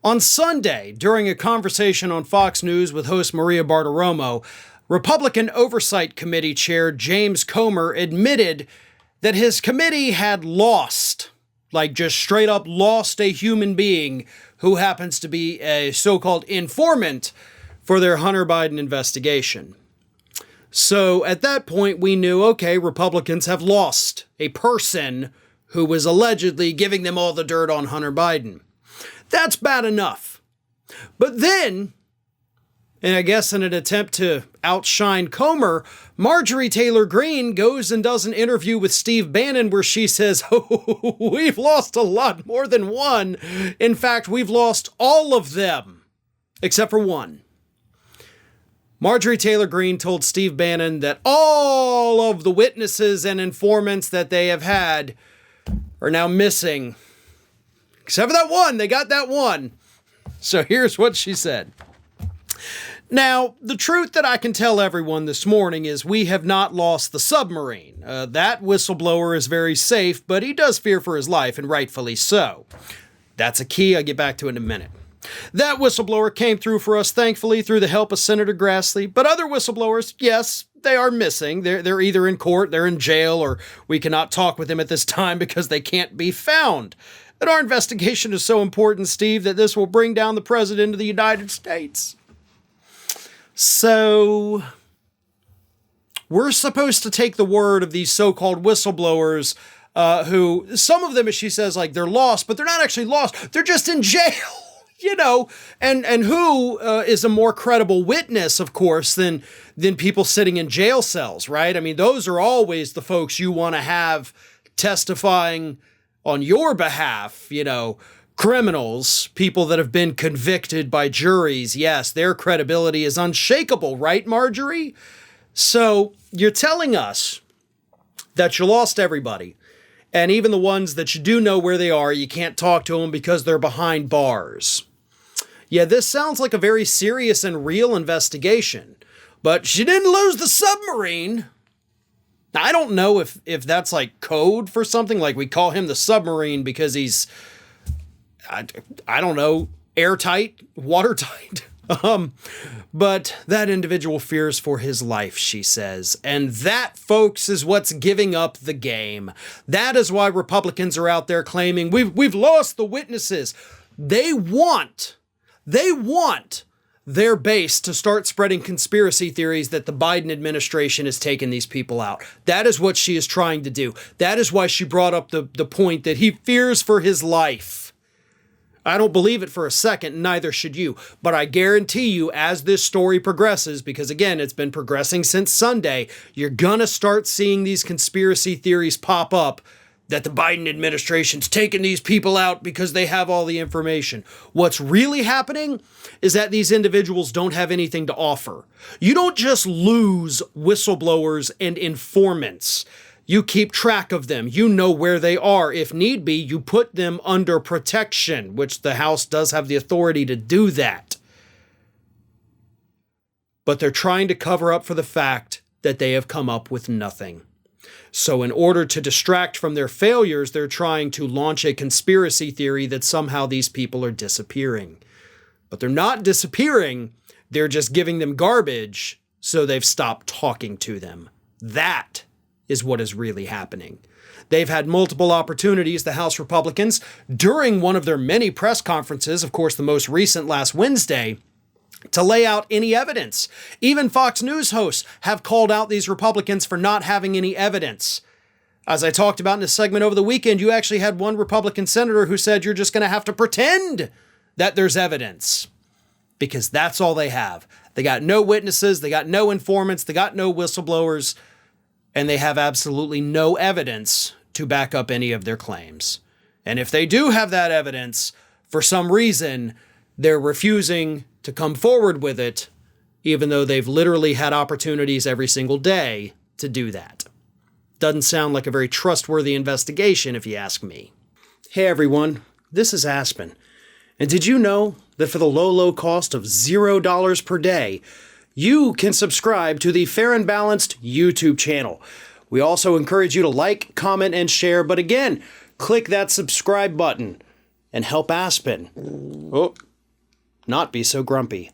On Sunday, during a conversation on Fox News with host Maria Bartiromo, Republican Oversight Committee Chair James Comer admitted that his committee had lost, like just straight up lost, a human being who happens to be a so-called informant for their Hunter Biden investigation. So at that point, we knew, okay, Republicans have lost a person who was allegedly giving them all the dirt on Hunter Biden. That's bad enough. But then, and I guess in an attempt to outshine Comer, Marjorie Taylor Greene goes and does an interview with Steve Bannon where she says, oh, we've lost a lot more than one. In fact, we've lost all of them, except for one. Marjorie Taylor Greene told Steve Bannon that all of the witnesses and informants that they have had are now missing. Except for that one. They got that one. So here's what she said. Now, the truth that I can tell everyone this morning is we have not lost the submarine. That whistleblower is very safe, but he does fear for his life, and rightfully so. That's a key I'll get back to in a minute. That whistleblower came through for us, thankfully, through the help of Senator Grassley. But other whistleblowers, yes, they are missing. They're either in court, they're in jail, or we cannot talk with them at this time because they can't be found. And our investigation is so important, Steve, that this will bring down the President of the United States. So we're supposed to take the word of these so-called whistleblowers who, some of them, as she says, like they're lost, but they're not actually lost. They're just in jail. You know, and who is a more credible witness, of course, than people sitting in jail cells, right? I mean, those are always the folks you want to have testifying on your behalf, you know, criminals, people that have been convicted by juries. Yes, their credibility is unshakable, right, Marjorie? So you're telling us that you lost everybody. And even the ones that you do know where they are, you can't talk to them because they're behind bars. Yeah, this sounds like a very serious and real investigation, but she didn't lose the submarine. Now, I don't know if that's like code for something, like we call him the submarine because he's, I don't know, airtight, watertight. But that individual fears for his life, she says. And that, folks, is what's giving up the game. That is why Republicans are out there claiming we've lost the witnesses. They want their base to start spreading conspiracy theories that the Biden administration has taken these people out. That is what she is trying to do. That is why she brought up the point that he fears for his life. I don't believe it for a second, neither should you. But I guarantee you, as this story progresses, because again, it's been progressing since Sunday, you're gonna start seeing these conspiracy theories pop up that the Biden administration's taking these people out because they have all the information. What's really happening is that these individuals don't have anything to offer. You don't just lose whistleblowers and informants. You keep track of them. You know where they are. If need be, you put them under protection, which the House does have the authority to do that. But they're trying to cover up for the fact that they have come up with nothing. So in order to distract from their failures, they're trying to launch a conspiracy theory that somehow these people are disappearing. But they're not disappearing. They're just giving them garbage, so they've stopped talking to them. That is what is really happening. They've had multiple opportunities, the House Republicans, during one of their many press conferences, of course, the most recent last Wednesday, to lay out any evidence. Even Fox News hosts have called out these Republicans for not having any evidence. As I talked about in a segment over the weekend, you actually had one Republican senator who said you're just going to have to pretend that there's evidence, because that's all they have. They got no witnesses, they got no informants, they got no whistleblowers, and they have absolutely no evidence to back up any of their claims. And if they do have that evidence, for some reason, they're refusing to come forward with it, even though they've literally had opportunities every single day to do that. Doesn't sound like a very trustworthy investigation, if you ask me. Hey everyone, this is Aspen. And did you know that for the low cost of $0 per day, you can subscribe to the Fair and Balanced YouTube channel? We also encourage you to like, comment, and share, but again, click that subscribe button and help Aspen. Oh, not be so grumpy.